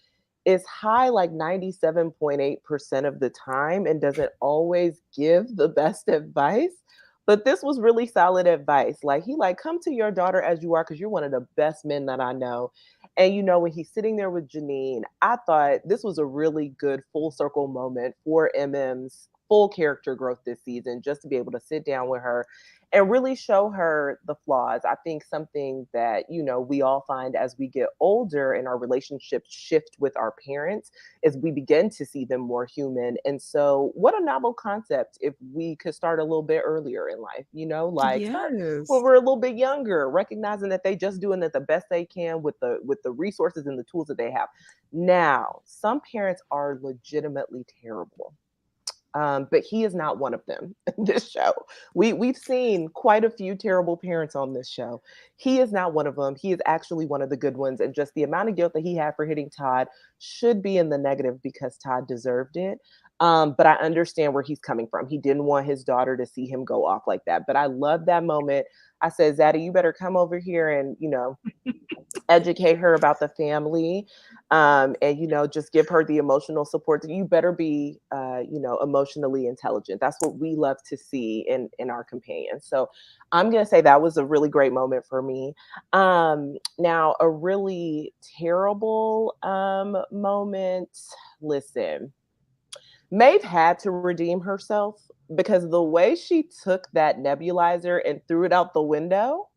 is high like 97.8% of the time and doesn't always give the best advice. But this was really solid advice. Like he come to your daughter as you are because you're one of the best men that I know. And when he's sitting there with Janine, I thought this was a really good full circle moment for MM's full character growth this season, just to be able to sit down with her and really show her the flaws. I think something that, we all find as we get older and our relationships shift with our parents is we begin to see them more human. And so, what a novel concept if we could start a little bit earlier in life, like start when Yes. we're a little bit younger, recognizing that they just doing it the best they can with the resources and the tools that they have. Now, some parents are legitimately terrible. But he is not one of them in this show. We've seen quite a few terrible parents on this show. He is not one of them. He is actually one of the good ones, and just the amount of guilt that he had for hitting Todd should be in the negative because Todd deserved it. But I understand where he's coming from. He didn't want his daughter to see him go off like that. But I love that moment. I said, Zaddy, you better come over here and educate her about the family, and just give her the emotional support. You better be emotionally intelligent. That's what we love to see in our companions. So I'm gonna say that was a really great moment for me. Now a really terrible moment. Listen, Maeve had to redeem herself because the way she took that nebulizer and threw it out the window,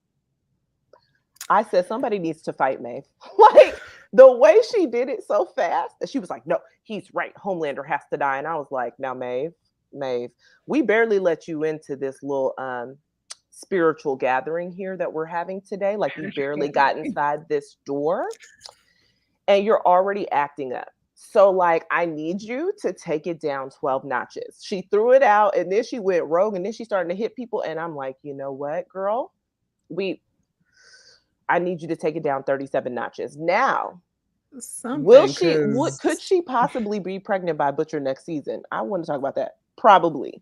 I said somebody needs to fight Maeve. Like the way she did it so fast that she was like, "No, he's right. Homelander has to die." And I was like, "Now, Maeve, we barely let you into this little spiritual gathering here that we're having today. Like you barely got inside this door, and you're already acting up. So like, I need you to take it down 12 notches." She threw it out, and then she went rogue, and then she started to hit people. And I'm like, you know what, girl, I need you to take it down 37 notches. Now, Something could because she possibly be pregnant by Butcher next season? I want to talk about that. Probably.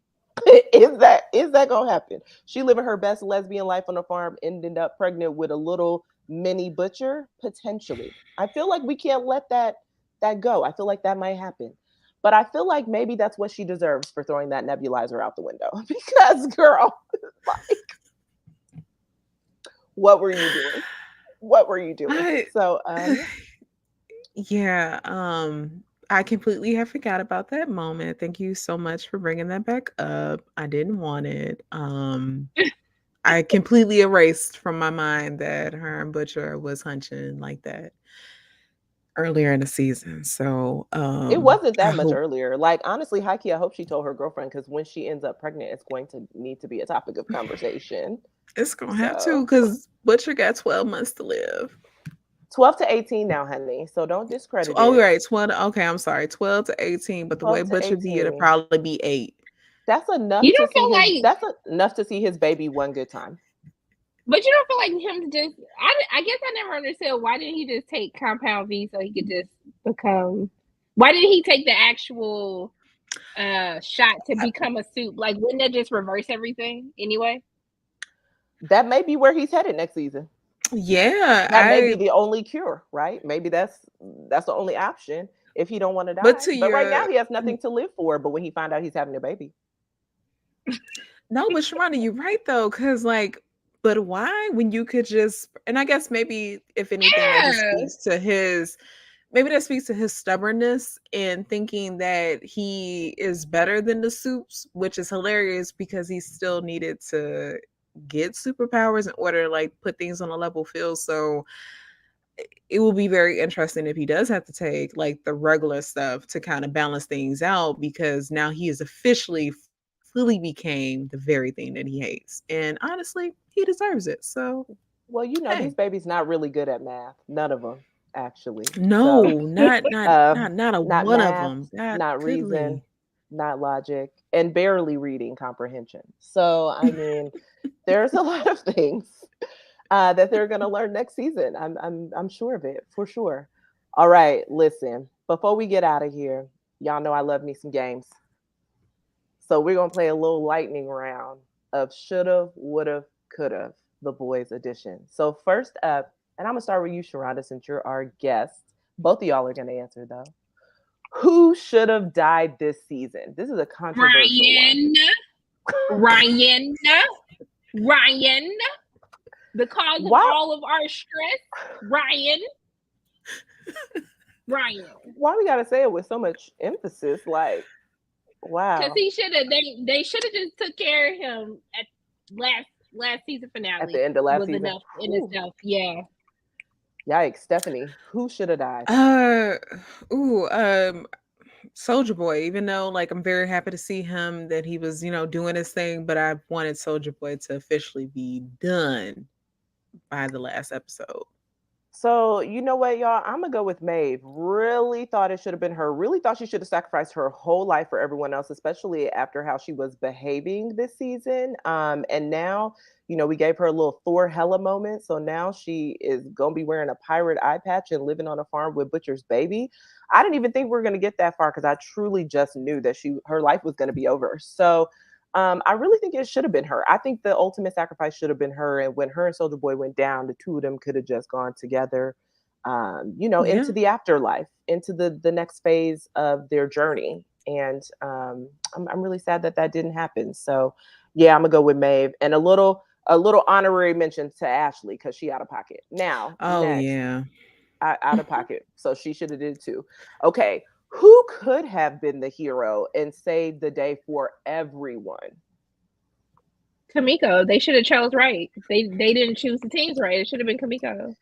Is that gonna happen? She living her best lesbian life on a farm, ended up pregnant with a little mini Butcher? Potentially. I feel like we can't let that go. I feel like that might happen. But I feel like maybe that's what she deserves for throwing that nebulizer out the window. Because girl, like, what were you doing? What were you doing? I So yeah, I completely have forgot about that moment. Thank you so much for bringing that back up. I didn't want it. I completely erased from my mind that her and Butcher was hunching like that earlier in the season. So, it wasn't I that much hope earlier. Like honestly, Heike, I hope she told her girlfriend because when she ends up pregnant, it's going to need to be a topic of conversation. it's gonna have to So because Butcher got 12 months to live. 12 to 18 now, honey. So don't discredit Oh, it. right, 12. Okay, I'm sorry, 12 to 18. But the way 12 to Butcher be, it'll 18. probably be 8. That's You enough to don't see feel his like, that's enough to see his baby one good time. but you don't feel like him just. I guess I never understood why didn't he just take Compound V so he could just become. Why didn't he take the actual shot to become a soup? Like, wouldn't that just reverse everything anyway? That may be where he's headed next season. Yeah, That may be the only cure, right? Maybe that's the only option if he don't want to but die. to But right now your he has nothing to live for. But when he find out he's having a baby, no, but Sharronda, you're right though, because like, but why when you could just, and I guess maybe if anything, that just Yeah. speaks to his, maybe that speaks to his stubbornness in thinking that he is better than the soups, which is hilarious because he still needed to get superpowers in order to like put things on a level field. So it will be very interesting if he does have to take like the regular stuff to kind of balance things out because now he is officially fully became the very thing that he hates. And honestly, he deserves it. So, well, hey. these babies not really good at math. None of them, actually. No, So, not a not one of math, them. God, not reason, goodly. not logic, and barely reading comprehension. So, I mean, there's a lot of things that they're going to learn next season. I'm sure of it for sure. All right, listen. Before we get out of here, y'all know I love me some games. So we're gonna play a little lightning round of shoulda, woulda, coulda, the boys edition. So first up, and I'm gonna start with you, Sharronda, since you're our guest. Both of y'all are gonna answer though. Who should have died this season? This is a controversial Ryan, Ryan, Ryan, the cause of Why- all of our stress. Ryan. Why we gotta say it with so much emphasis? Like, wow. Because he should have. They should have just took care of him at last season finale. At the end of last was season. enough in itself. Yeah. Yikes, Stephanie. Who should have died? Soldier Boy, even though like I'm very happy to see him that he was, doing his thing, but I wanted Soldier Boy to officially be done by the last episode. So you know what, y'all? I'm gonna go with Maeve. Really thought it should have been her. Really thought she should have sacrificed her whole life for everyone else, especially after how she was behaving this season. And now, we gave her a little Thor Hella moment. So now she is gonna be wearing a pirate eye patch and living on a farm with Butcher's baby. I didn't even think we were gonna get that far because I truly just knew that her life was gonna be over. So I really think it should have been her. I think the ultimate sacrifice should have been her. And when her and Soldier Boy went down, the two of them could have just gone together, into the afterlife, into the next phase of their journey. And I'm really sad that didn't happen. So yeah, I'm gonna go with Maeve, and a little honorary mention to Ashley because she out of pocket now. Oh yeah. Out of pocket. So she should have did too. Okay. Who could have been the hero and saved the day for everyone? Kamiko. They should have chose right. They didn't choose the teams right. It should have been Kamiko.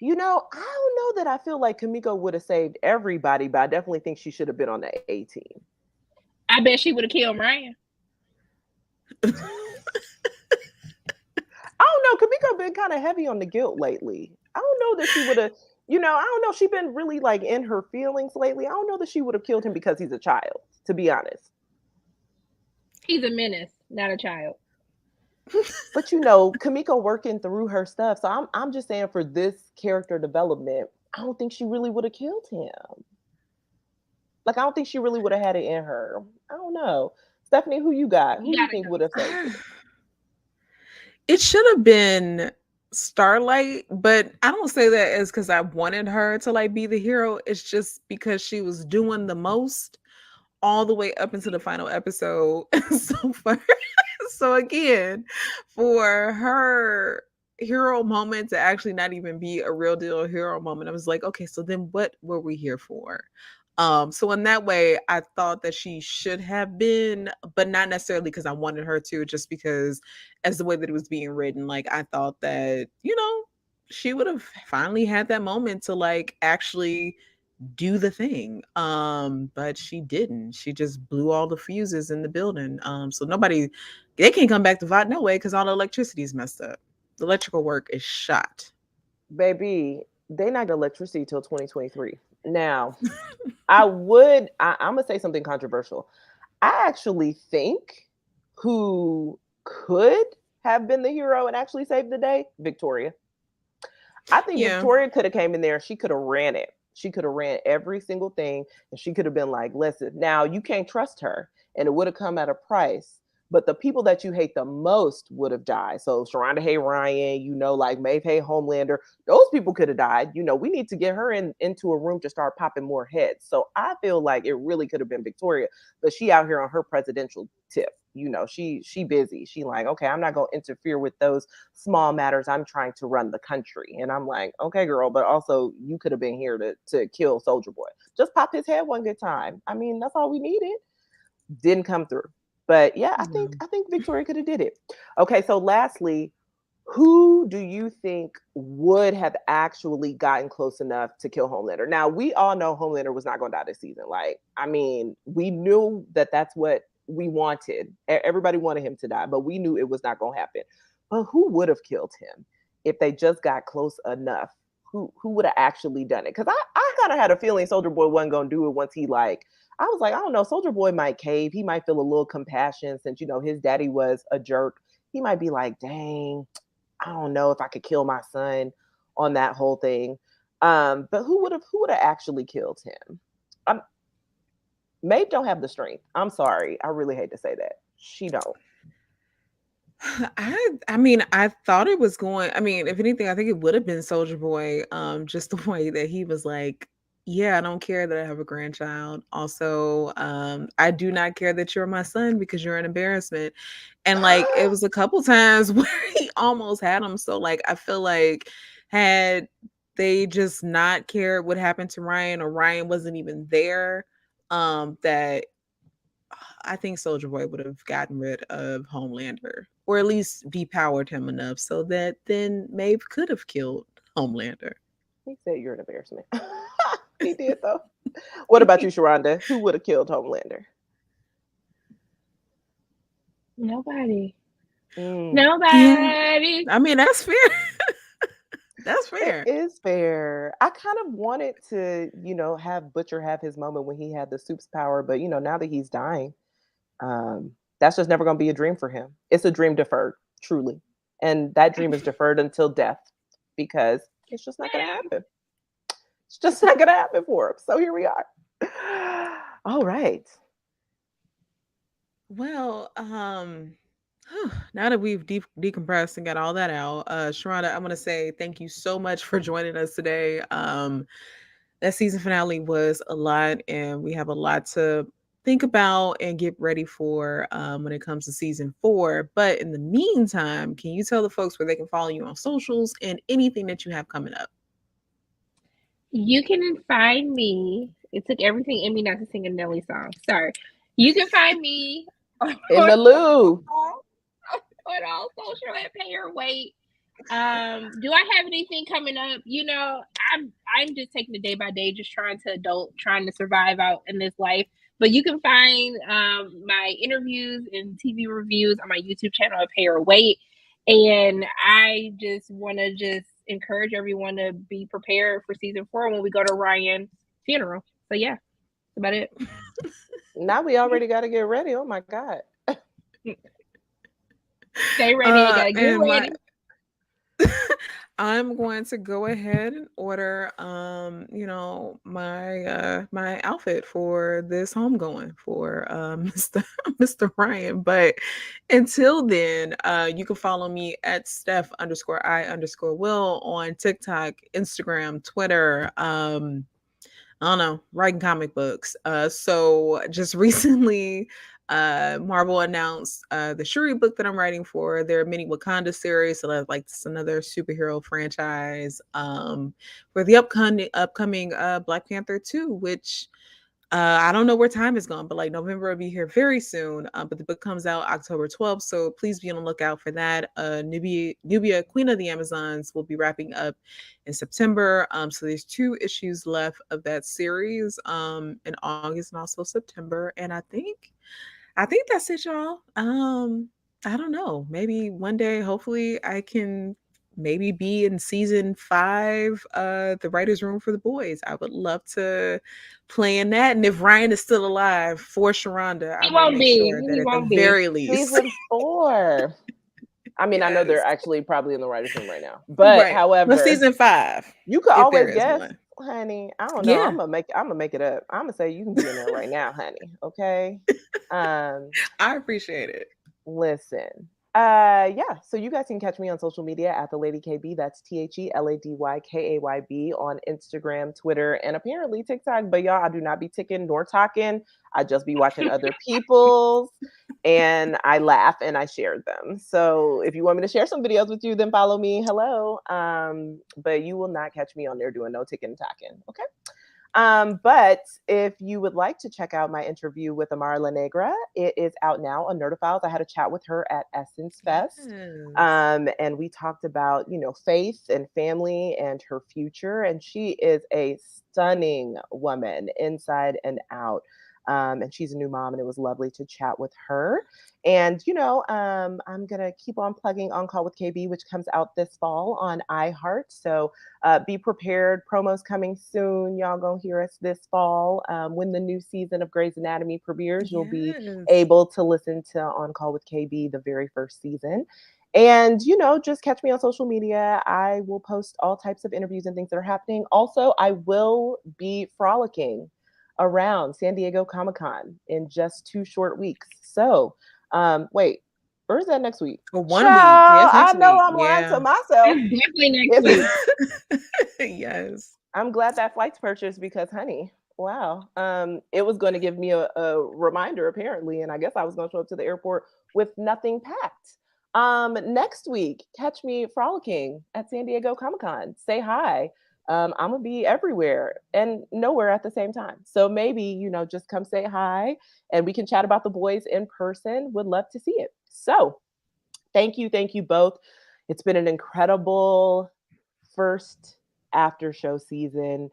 I don't know that I feel like Kamiko would have saved everybody, but I definitely think she should have been on the A team. I bet she would have killed Ryan. I don't know. Kamiko been kind of heavy on the guilt lately. I don't know that she would have. I don't know. She's been really like in her feelings lately. I don't know that she would have killed him because he's a child, to be honest. He's a menace, not a child. But Kamiko working through her stuff. So I'm just saying for this character development, I don't think she really would have killed him. Like, I don't think she really would have had it in her. I don't know. Stephanie, who you got? Who do you think would have saved it? It should have been Starlight, but I don't say that as because I wanted her to like be the hero. It's just because she was doing the most all the way up into the final episode. So again, for her hero moment to actually not even be a real deal hero moment, I was like, okay, so then what were we here for? So in that way, I thought that she should have been, but not necessarily because I wanted her to, just because as the way that it was being written, like I thought that, she would have finally had that moment to like actually do the thing. But she didn't. She just blew all the fuses in the building. So they can't come back to Vought no way because all the electricity is messed up. The electrical work is shot. Baby, they not get electricity till 2023. Now, I'm gonna say something controversial. I actually think who could have been the hero and actually saved the day, Victoria. I think Victoria could have came in there. She could have ran it. She could have ran every single thing, and she could have been like, listen, now you can't trust her, and it would have come at a price. But the people that you hate the most would have died. So Sharronda hate Ryan, like Maeve hate Homelander. Those people could have died. We need to get her into a room to start popping more heads. So I feel like it really could have been Victoria, but she out here on her presidential tip. She busy. She like, okay, I'm not going to interfere with those small matters. I'm trying to run the country. And I'm like, okay, girl, but also you could have been here to kill Soldier Boy. Just pop his head one good time. I mean, that's all we needed. Didn't come through. But yeah, I think Victoria could have did it. Okay, so lastly, who do you think would have actually gotten close enough to kill Homelander? Now, we all know Homelander was not going to die this season. Like, I mean, we knew that that's what we wanted. Everybody wanted him to die, but we knew it was not going to happen. But who would have killed him if they just got close enough? Who would have actually done it? Because I kind of had a feeling Soldier Boy wasn't going to do it once he I was like, I don't know, Soldier Boy might cave. He might feel a little compassion since, his daddy was a jerk. He might be like, dang, I don't know if I could kill my son on that whole thing. But who would have actually killed him? Maeve don't have the strength. I'm sorry. I really hate to say that. She don't. I mean, I thought it was going. I mean, if anything, I think it would have been Soldier Boy. Just the way that he was like, "Yeah, I don't care that I have a grandchild. Also, I do not care that you're my son because you're an embarrassment." And like, it was a couple times where he almost had him. So like, I feel like had they just not cared what happened to Ryan, or Ryan wasn't even there, that I think Soldier Boy would have gotten rid of Homelander, or at least depowered him enough so that then Maeve could have killed Homelander. He said you're an embarrassment. He did though. What about you, Sharronda? Who would have killed Homelander? Nobody. Mm. Nobody. I mean, that's fair. That's fair. It is fair. I kind of wanted to, have Butcher have his moment when he had the soup's power, but now that he's dying, that's just never going to be a dream for him. It's a dream deferred, truly, and that dream is deferred until death because it's just not going to happen. It's just not going to happen for him. So here we are. All right. Well, now that we've decompressed and got all that out, Sharronda, I'm gonna say thank you so much for joining us today. That season finale was a lot, and we have a lot to think about and get ready for when it comes to season 4. But in the meantime, can you tell the folks where they can follow you on socials and anything that you have coming up? You can find me. It took everything in me not to sing a Nelly song. Sorry. You can find me in the loo. On all social at Pay Your Weight. Do I have anything coming up? I'm just taking it day by day, just trying to survive out in this life. But you can find my interviews and TV reviews on my YouTube channel at Pay Your Weight. And I just want to encourage everyone to be prepared for season 4 when we go to Ryan's funeral. So yeah, that's about it. Now we already got to get ready. Oh my God. Stay ready. Get ready. I'm going to go ahead and order, my outfit for this homegoing for Mr. Ryan. But until then, you can follow me at Steph_I_Will on TikTok, Instagram, Twitter. I don't know, writing comic books. So just recently, Marvel announced the Shuri book that I'm writing for their mini Wakanda series. So that's like another superhero franchise for the upcoming Black Panther 2, which I don't know where time is gone, but like November will be here very soon. But the book comes out October 12th, so please be on the lookout for that. Nubia, Queen of the Amazons, will be wrapping up in September. So there's 2 issues left of that series in August and also September. And I think that's it, y'all. I don't know. Maybe one day, hopefully, I can maybe be in season 5, the writer's room for the boys. I would love to play in that. And if Ryan is still alive for Sharronda, I will make sure that at the very least. Season 4. I mean, yes. I know they're actually probably in the writer's room right now. But however, season 5. You could always guess, honey. I don't know. Yeah. I'm gonna make it up. I'm gonna say you can be in there right now, honey. Okay. I appreciate it. Listen. So you guys can catch me on social media at the Lady KB. That's TheLadyKayB on Instagram, Twitter, and apparently TikTok. But y'all, I do not be ticking nor talking. I just be watching other people's, and I laugh and I share them. So if you want me to share some videos with you, then follow me. Hello. But you will not catch me on there doing no ticking and talking. Okay. But if you would like to check out my interview with Amara La Negra, it is out now on Nerdophiles. I had a chat with her at Essence Fest. Yes. And we talked about, faith and family and her future. And she is a stunning woman inside and out. And she's a new mom, and it was lovely to chat with her. And, I'm going to keep on plugging On Call with KB, which comes out this fall on iHeart. So be prepared. Promos coming soon. Y'all going to hear us this fall. When the new season of Grey's Anatomy premieres, you'll be able to listen to On Call with KB, the very first season. And, just catch me on social media. I will post all types of interviews and things that are happening. Also, I will be frolicking around San Diego Comic-Con in just 2 short weeks. So, wait, or is that next week? For 1 week. Child, Yes, I next know week. I'm lying to Yeah. myself. It's definitely next It's week. Yes. I'm glad that flight's purchased because, honey, wow, it was going to give me a reminder apparently, and I guess I was going to show up to the airport with nothing packed. Next week, catch me frolicking at San Diego Comic-Con. Say hi. I'm gonna be everywhere and nowhere at the same time. So maybe, just come say hi and we can chat about the boys in person. Would love to see it. So thank you both. It's been an incredible first after show season.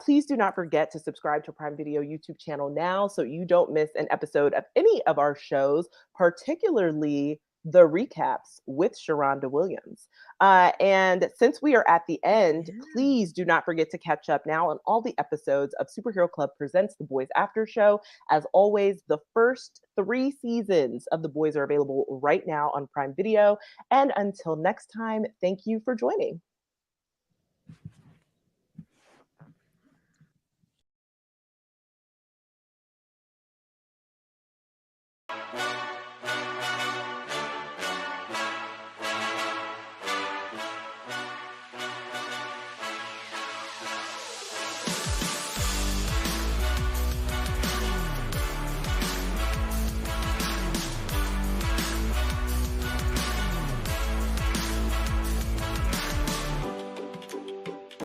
Please do not forget to subscribe to Prime Video YouTube channel now so you don't miss an episode of any of our shows, particularly the recaps with Sharronda Williams. And since we are at the end, please do not forget to catch up now on all the episodes of Superhero Club Presents The Boys After Show. As always, the first 3 seasons of The Boys are available right now on Prime Video. And until next time, thank you for joining.